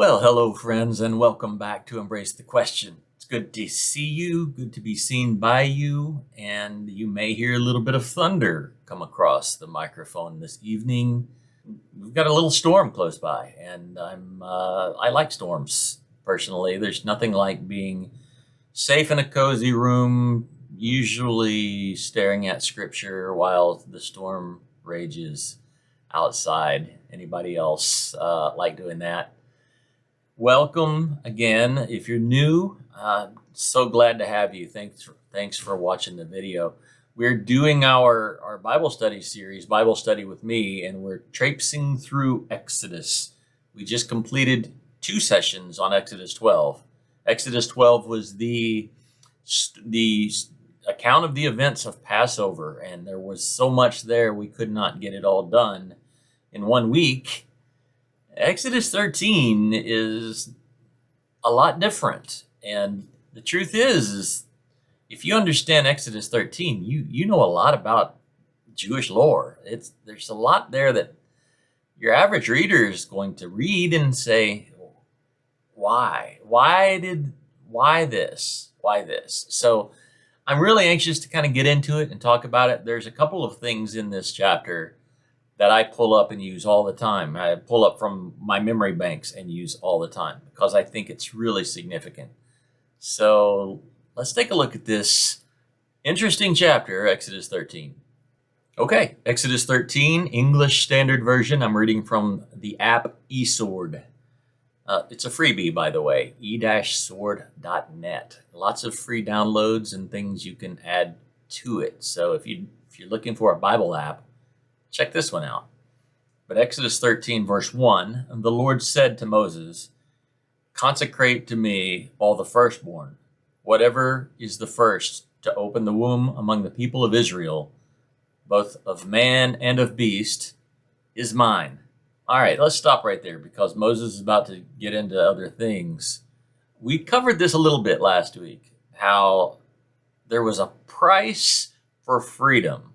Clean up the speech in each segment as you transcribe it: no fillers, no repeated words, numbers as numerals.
Well, hello, friends, and welcome back to Embrace the Question. It's good to see you, good to be seen by you, and you may hear a little bit of thunder come across the microphone this evening. We've got a little storm close by, and I like storms personally. There's nothing like being safe in a cozy room, usually staring at scripture while the storm rages outside. Anybody else like doing that? Welcome again. If you're new, so glad to have you. Thanks for watching the video. We're doing our Bible study series, Bible Study with Me, and we're traipsing through Exodus. We just completed 2 sessions on Exodus 12. Exodus 12 was the account of the events of Passover, and there was so much there we could not get it all done in 1 week. Exodus 13 is a lot different. And the truth is if you understand Exodus 13, you know a lot about Jewish lore. There's a lot there that your average reader is going to read and say, why? Why this? Why this? So I'm really anxious to kind of get into it and talk about it. There's a couple of things in this chapter that I pull up and use all the time. I pull up from my memory banks and use all the time because I think it's really significant. So let's take a look at this interesting chapter, Exodus 13. Okay, Exodus 13, English Standard Version. I'm reading from the app eSword. It's a freebie, by the way, e-sword.net. Lots of free downloads and things you can add to it. So if you're looking for a Bible app, check this one out. But Exodus 13, verse 1, the Lord said to Moses, "Consecrate to me all the firstborn. Whatever is the first to open the womb among the people of Israel, both of man and of beast, is mine." All right, let's stop right there because Moses is about to get into other things. We covered this a little bit last week, how there was a price for freedom.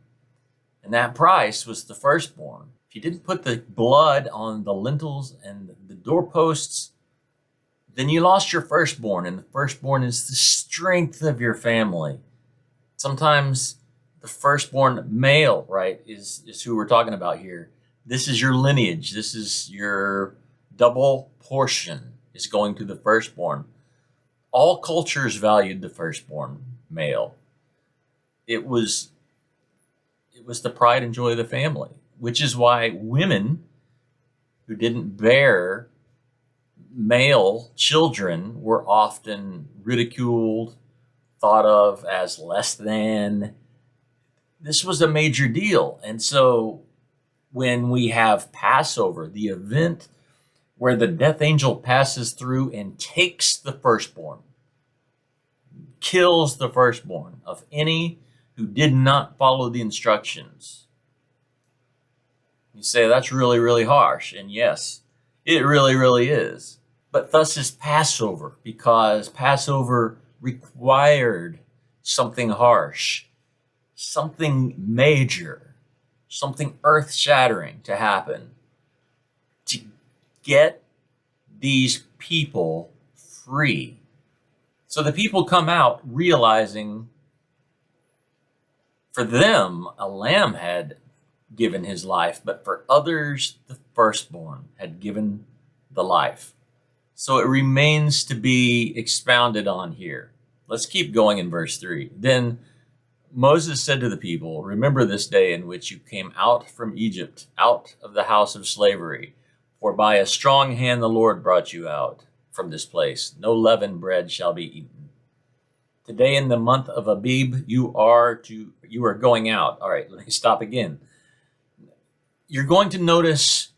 And that price was the firstborn. If you didn't put the blood on the lintels and the doorposts, then you lost your firstborn. And the firstborn is the strength of your family. Sometimes the firstborn male, right, is who we're talking about here. This is your lineage. This is your double portion is going to the firstborn. All cultures valued the firstborn male. It was the pride and joy of the family, which is why women who didn't bear male children were often ridiculed, thought of as less than. This was a major deal. And so when we have Passover, the event where the death angel passes through and takes the firstborn, kills the firstborn of any who did not follow the instructions. You say that's really, really harsh. And yes, it really, really is. But thus is Passover, because Passover required something harsh, something major, something earth-shattering to happen to get these people free. So the people come out realizing for them, a lamb had given his life, but for others, the firstborn had given the life. So it remains to be expounded on here. Let's keep going in verse 3. Then Moses said to the people, "Remember this day in which you came out from Egypt, out of the house of slavery. For by a strong hand the Lord brought you out from this place. No leavened bread shall be eaten. Today in the month of Abib, you are going out." All right, let me stop again. You're going to notice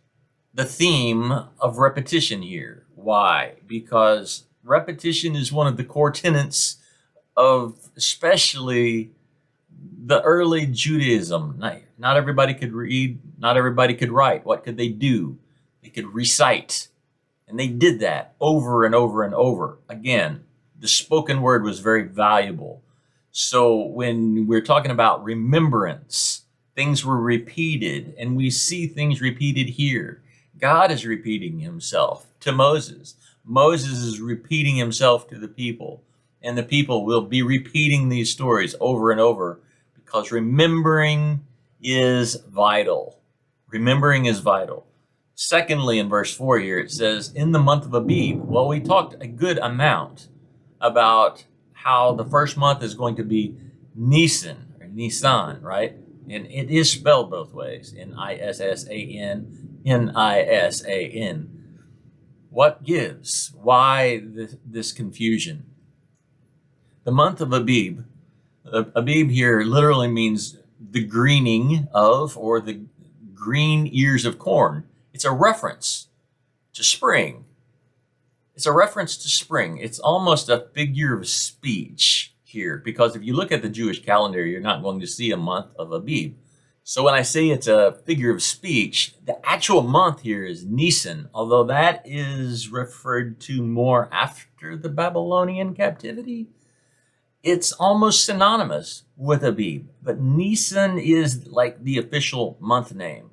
the theme of repetition here. Why? Because repetition is one of the core tenets of especially the early Judaism. Not everybody could read, not everybody could write. What could they do? They could recite. And they did that over and over and over. Again, the spoken word was very valuable. So when we're talking about remembrance, things were repeated, and we see things repeated here. God is repeating himself to Moses. Moses is repeating himself to the people, and the people will be repeating these stories over and over because remembering is vital. Remembering is vital. Secondly, in verse 4 here, it says, in the month of Abib. Well, we talked a good amount about how the first month is going to be Nisan, or Nisan, right? And it is spelled both ways, Nissan, Nisan. What gives? Why this confusion? The month of Abib, Abib here literally means the greening of, or the green ears of corn. It's a reference to spring. It's a reference to spring. It's almost a figure of speech here, because if you look at the Jewish calendar, you're not going to see a month of Abib. So when I say it's a figure of speech, the actual month here is Nisan, although that is referred to more after the Babylonian captivity. It's almost synonymous with Abib, but Nisan is like the official month name.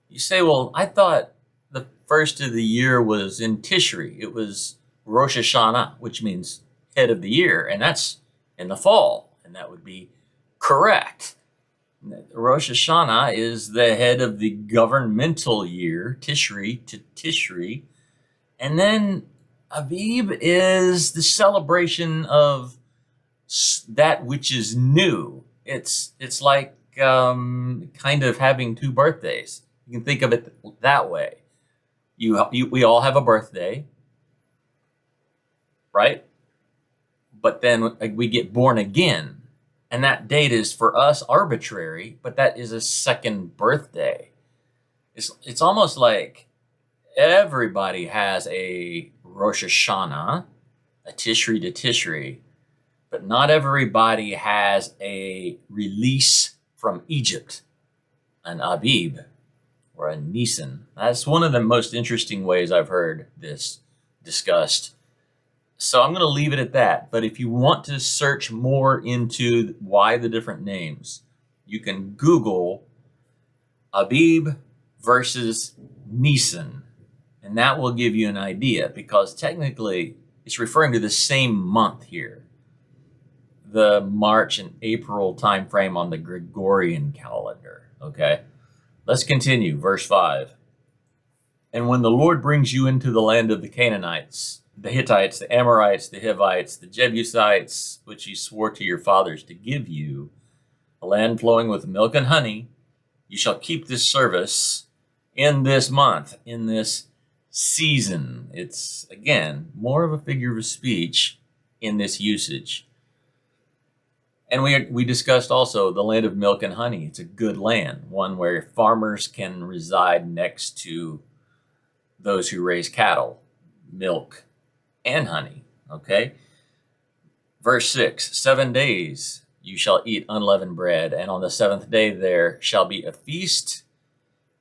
You say, well, I thought the first of the year was in Tishri. It was Rosh Hashanah, which means head of the year, and that's in the fall, and that would be correct. Rosh Hashanah is the head of the governmental year, Tishri to Tishri, and then Abib is the celebration of that which is new. It's like kind of having two birthdays. You can think of it that way. We all have a birthday, right? But then we get born again. And that date is for us arbitrary, but that is a second birthday. It's almost like everybody has a Rosh Hashanah, a Tishri to Tishri, but not everybody has a release from Egypt, an Abib or a Nisan. That's one of the most interesting ways I've heard this discussed. So I'm going to leave it at that. But if you want to search more into why the different names, you can Google Abib versus Nisan, and that will give you an idea, because technically it's referring to the same month here, the March and April time frame on the Gregorian calendar. Okay, let's continue. Verse 5. And when the Lord brings you into the land of the Canaanites, the Hittites, the Amorites, the Hivites, the Jebusites, which he swore to your fathers to give you, a land flowing with milk and honey, you shall keep this service in this month, in this season. It's, again, more of a figure of speech in this usage. And we discussed also the land of milk and honey. It's a good land, one where farmers can reside next to those who raise cattle, milk, and honey. Okay. Verse 6, 7 days you shall eat unleavened bread, and on the seventh day there shall be a feast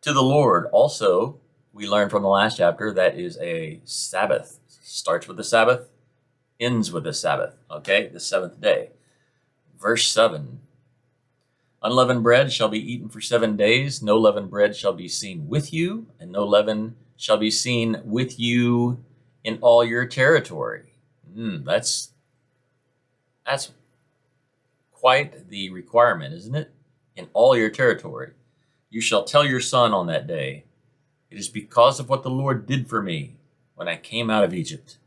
to the Lord. Also, we learned from the last chapter that is a Sabbath. Starts with the Sabbath, ends with the Sabbath. Okay, the seventh day. Verse 7, unleavened bread shall be eaten for 7 days. No leavened bread shall be seen with you, and no leaven shall be seen with you in all your territory. That's quite the requirement, isn't it? In all your territory. You shall tell your son on that day, it is because of what the Lord did for me when I came out of Egypt.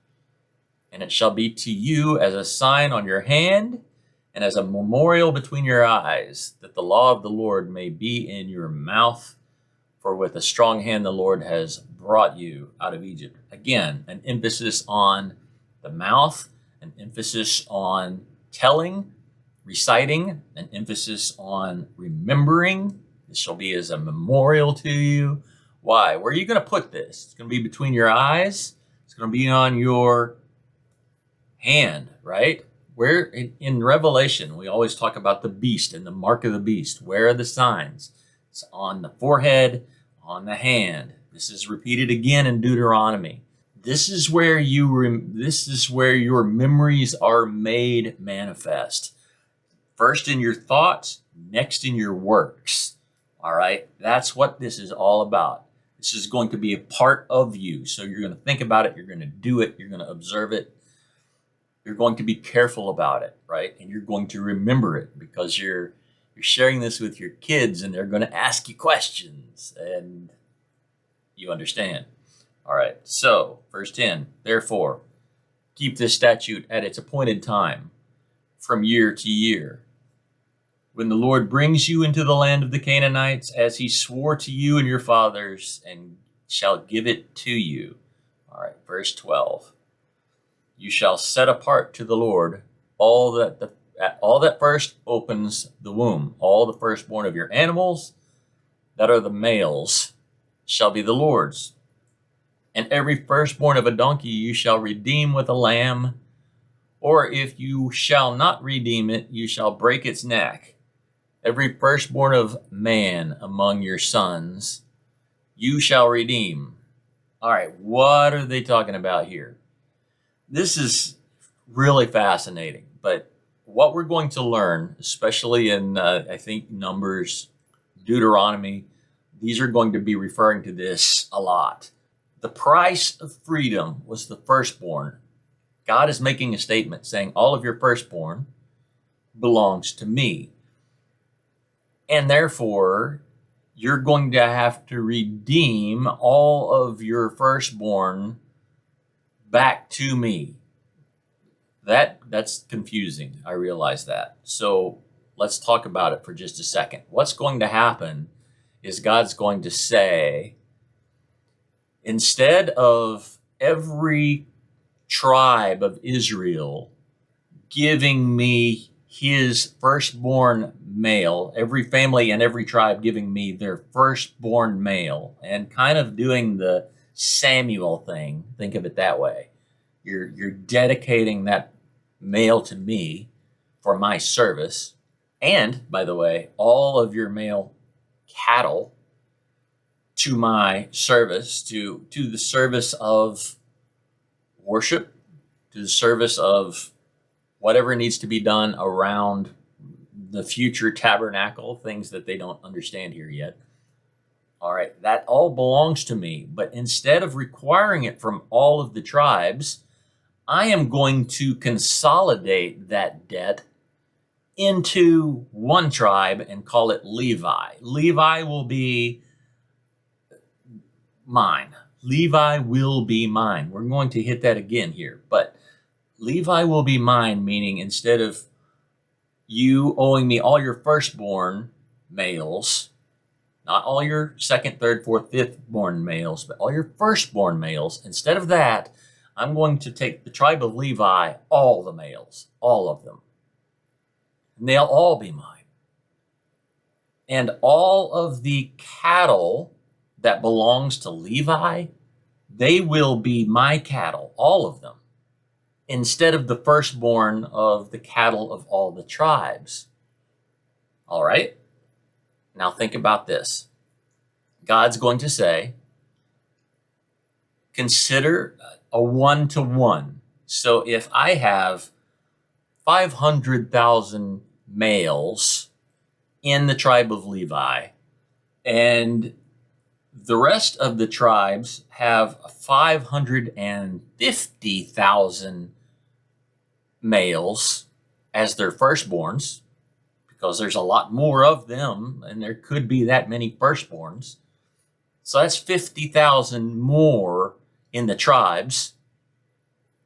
And it shall be to you as a sign on your hand and as a memorial between your eyes, that the law of the Lord may be in your mouth. For with a strong hand the Lord has brought you out of Egypt. Again, an emphasis on the mouth, an emphasis on telling, reciting, an emphasis on remembering. This shall be as a memorial to you. Why? Where are you going to put this? It's going to be between your eyes. It's going to be on your hand, right? Where in Revelation, we always talk about the beast and the mark of the beast. Where are the signs? It's on the forehead, on the hand. This is repeated again in Deuteronomy. This is where your memories are made manifest. First in your thoughts, next in your works. All right? That's what this is all about. This is going to be a part of you. So you're going to think about it. You're going to do it. You're going to observe it. You're going to be careful about it, right? And you're going to remember it because you're sharing this with your kids and they're going to ask you questions and you understand. All right. So verse 10, therefore, keep this statute at its appointed time from year to year. When the Lord brings you into the land of the Canaanites, as he swore to you and your fathers, and shall give it to you. All right, verse 12. You shall set apart to the Lord all that first opens the womb, all the firstborn of your animals that are the males shall be the Lord's. And every firstborn of a donkey you shall redeem with a lamb, or if you shall not redeem it, you shall break its neck. Every firstborn of man among your sons you shall redeem. All right, what are they talking about here? This is really fascinating, but what we're going to learn, especially in, I think, Numbers, Deuteronomy, these are going to be referring to this a lot. The price of freedom was the firstborn. God is making a statement saying, all of your firstborn belongs to me. And therefore, you're going to have to redeem all of your firstborn back to me. That's confusing. I realize that. So let's talk about it for just a second. What's going to happen is God's going to say, instead of every tribe of Israel giving me his firstborn male, every family and every tribe giving me their firstborn male, and kind of doing the Samuel thing, think of it that way. You're dedicating that male to me for my service. And, by the way, all of your male cattle to my service, to the service of worship, to the service of whatever needs to be done around the future tabernacle, things that they don't understand here yet. All right, that all belongs to me. But instead of requiring it from all of the tribes, I am going to consolidate that debt into one tribe and call it Levi. Levi will be mine. Levi will be mine. We're going to hit that again here, but Levi will be mine, meaning instead of you owing me all your firstborn males, not all your second, third, fourth, fifth born males, but all your firstborn males, instead of that, I'm going to take the tribe of Levi, all the males, all of them, and they'll all be mine. And all of the cattle that belongs to Levi, they will be my cattle, all of them, instead of the firstborn of the cattle of all the tribes. All right? Now think about this. God's going to say, consider a 1-to-1. So if I have 500,000 males in the tribe of Levi, and the rest of the tribes have 550,000 males as their firstborns, because there's a lot more of them, and there could be that many firstborns. So that's 50,000 more in the tribes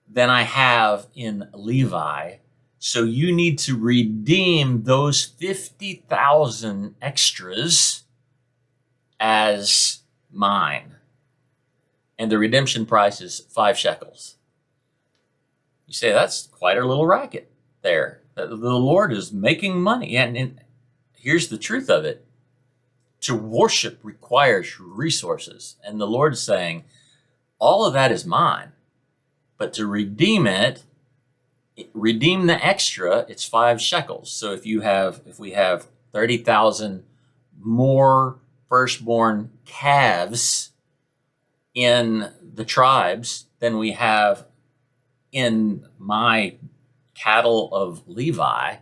than I have in Levi. So you need to redeem those 50,000 extras as mine. And the redemption price is 5 shekels. You say, that's quite a little racket there. The Lord is making money. And here's the truth of it. To worship requires resources. And the Lord's saying, all of that is mine. But to redeem it, redeem the extra, it's 5 shekels. So if we have 30,000 more firstborn calves in the tribes than we have in my cattle of Levi,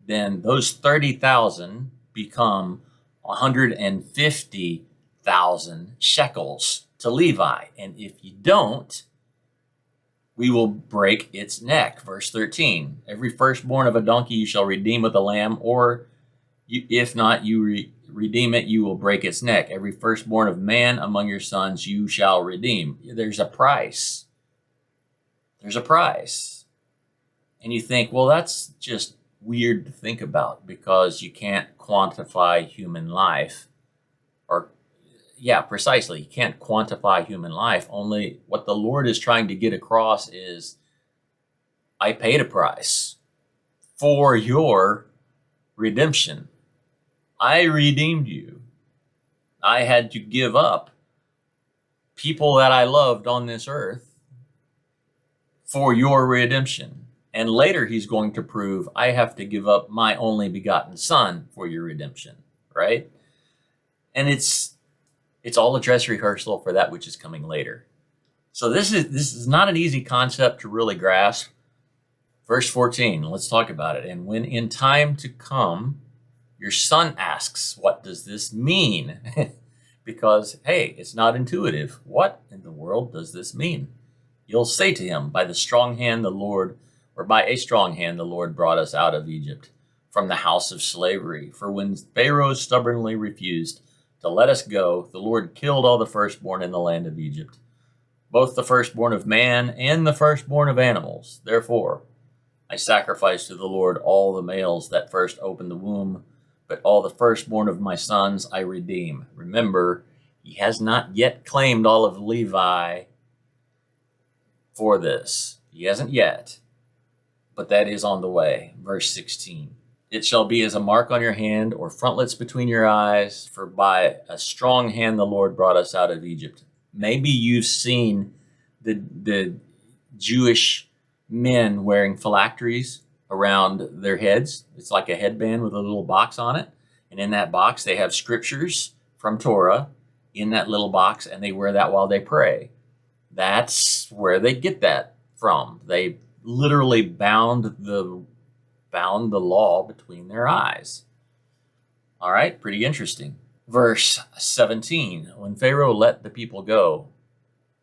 then those 30,000 become 150 1,000 shekels to Levi. And if you don't, we will break its neck. Verse 13, every firstborn of a donkey you shall redeem with a lamb, or if not, you redeem it, you will break its neck. Every firstborn of man among your sons you shall redeem. There's a price. There's a price. And you think, well, that's just weird to think about because you can't quantify human life. Or, yeah, precisely. You can't quantify human life. Only what the Lord is trying to get across is, I paid a price for your redemption. I redeemed you. I had to give up people that I loved on this earth for your redemption. And later he's going to prove I have to give up my only begotten son for your redemption, right? And it's all a dress rehearsal for that which is coming later. So this is not an easy concept to really grasp. Verse 14, let's talk about it. And when in time to come, your son asks, what does this mean? Because, hey, it's not intuitive. What in the world does this mean? You'll say to him, by a strong hand the Lord brought us out of Egypt, from the house of slavery. For when Pharaoh stubbornly refused to let us go, the Lord killed all the firstborn in the land of Egypt, both the firstborn of man and the firstborn of animals. Therefore, I sacrifice to the Lord all the males that first opened the womb, but all the firstborn of my sons I redeem. Remember, he has not yet claimed all of Levi for this. He hasn't yet, but that is on the way. Verse 16, it shall be as a mark on your hand or frontlets between your eyes, for by a strong hand the Lord brought us out of Egypt. Maybe you've seen the Jewish men wearing phylacteries around their heads. It's like a headband with a little box on it. And in that box, they have scriptures from Torah in that little box, and they wear that while they pray. That's where they get that from. They literally bound the law between their eyes. All right, pretty interesting. Verse 17, when Pharaoh let the people go,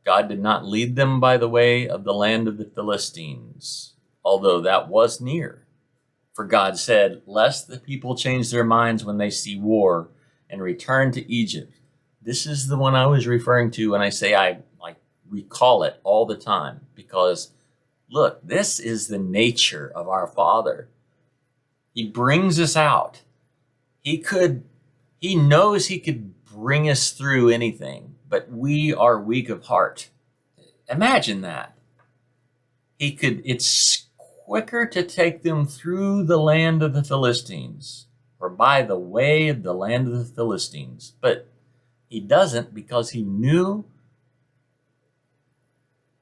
God did not lead them by the way of the land of the Philistines, although that was near. For God said, lest the people change their minds when they see war and return to Egypt. This is the one I was referring to when I say I recall it all the time, because look, this is the nature of our Father. He brings us out. He knows he could bring us through anything, but we are weak of heart. Imagine that. It's quicker to take them through the land of the Philistines, or by the way of the land of the Philistines. But he doesn't, because he knew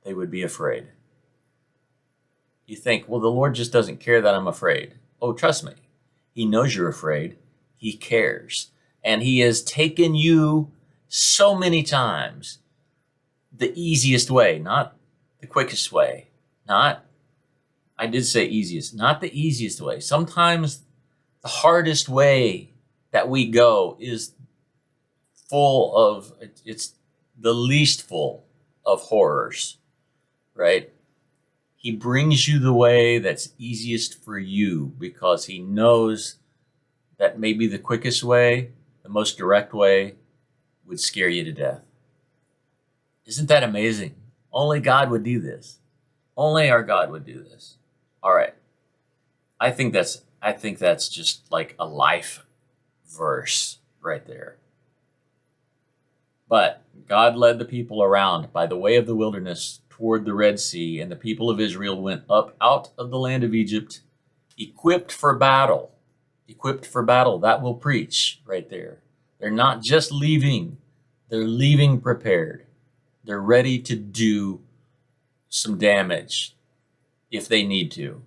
they would be afraid. You think, well, the Lord just doesn't care that I'm afraid. Oh, trust me. He knows you're afraid. He cares. And he has taken you so many times the easiest way, not the quickest way. I did say easiest, not the easiest way. Sometimes the hardest way that we go is it's the least full of horrors, right? He brings you the way that's easiest for you because he knows that maybe the quickest way, the most direct way, would scare you to death. Isn't that amazing? Only God would do this. Only our God would do this. All right. I think that's just like a life verse right there. But God led the people around by the way of the wilderness toward the Red Sea, and the people of Israel went up out of the land of Egypt, equipped for battle. Equipped for battle. That will preach right there. They're not just leaving. They're leaving prepared. They're ready to do some damage if they need to.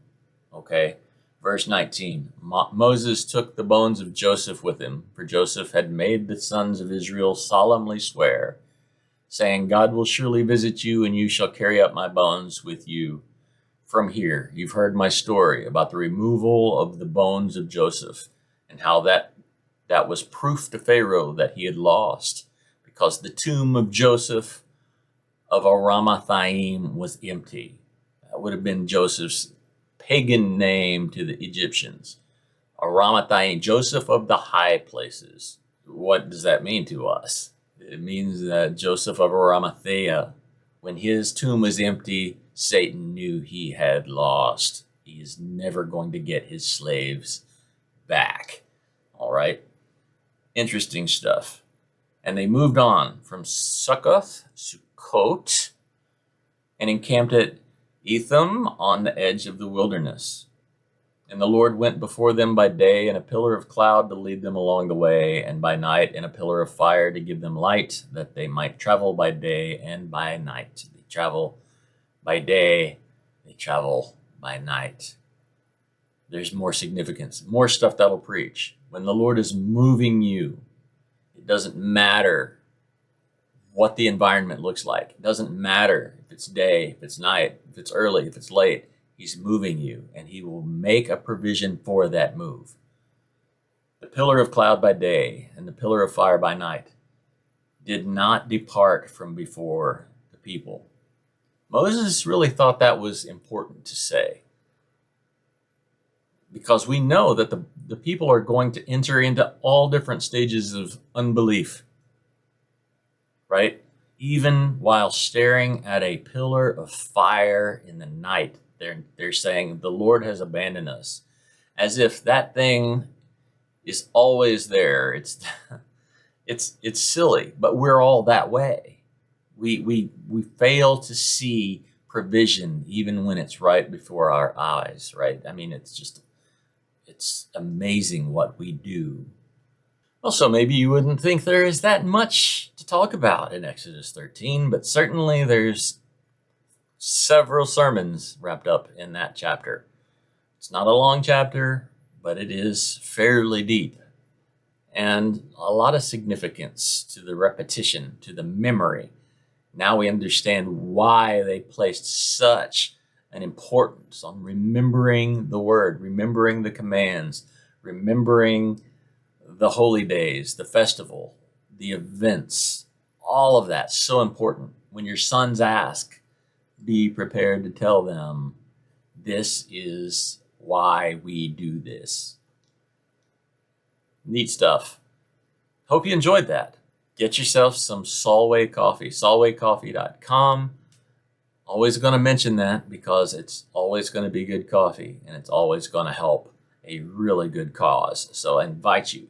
Okay? Verse 19. Moses took the bones of Joseph with him, for Joseph had made the sons of Israel solemnly swear, saying, God will surely visit you, and you shall carry up my bones with you from here. You've heard my story about the removal of the bones of Joseph and how that was proof to Pharaoh that he had lost, because the tomb of Joseph of Aramathaim was empty. That would have been Joseph's pagan name to the Egyptians. Aramathaim, Joseph of the high places. What does that mean to us? It means that Joseph of Arimathea, when his tomb was empty, Satan knew he had lost. He is never going to get his slaves back. All right? Interesting stuff. And they moved on from Succoth, and encamped at Etham on the edge of the wilderness. And the Lord went before them by day in a pillar of cloud to lead them along the way, and by night in a pillar of fire to give them light, that they might travel by day and by night. They travel by day, they travel by night. There's more significance, more stuff that'll preach. When the Lord is moving you, it doesn't matter what the environment looks like. It doesn't matter if it's day, if it's night, if it's early, if it's late. He's moving you, and he will make a provision for that move. The pillar of cloud by day and the pillar of fire by night did not depart from before the people. Moses really thought that was important to say, because we know that the people are going to enter into all different stages of unbelief, right? Even while staring at a pillar of fire in the night, they're saying the Lord has abandoned us, as if that thing is always there. It's silly, but we're all that way. We fail to see provision even when it's right before our eyes, right? I mean, it's amazing what we do. Also, maybe you wouldn't think there is that much to talk about in Exodus 13, but certainly there's several sermons wrapped up in that chapter. It's not a long chapter, but it is fairly deep, and a lot of significance to the repetition, to the memory. Now we understand why they placed such an importance on remembering the word, remembering the commands, remembering the holy days, the festival, the events, all of that. So important. When your sons ask, be prepared to tell them, this is why we do this. Neat stuff. Hope you enjoyed that. Get yourself some Solway coffee, solwaycoffee.com. Always going to mention that because it's always going to be good coffee, and it's always going to help a really good cause. So I invite you,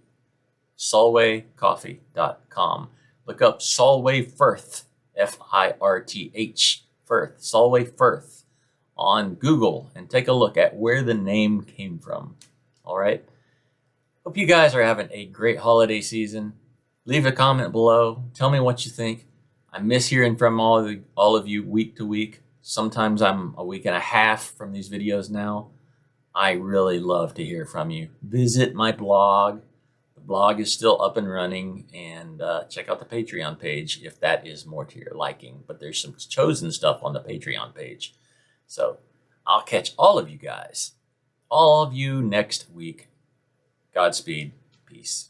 solwaycoffee.com. Look up Solway Firth, Firth, Firth, Solway Firth on Google, and take a look at where the name came from. All right. Hope you guys are having a great holiday season. Leave a comment below. Tell me what you think. I miss hearing from all of you week to week. Sometimes I'm a week and a half from these videos now. I really love to hear from you. Visit my blog. The blog is still up and running, and check out the Patreon page if that is more to your liking. But there's some chosen stuff on the Patreon page. So I'll catch all of you guys, all of you next week. Godspeed. Peace.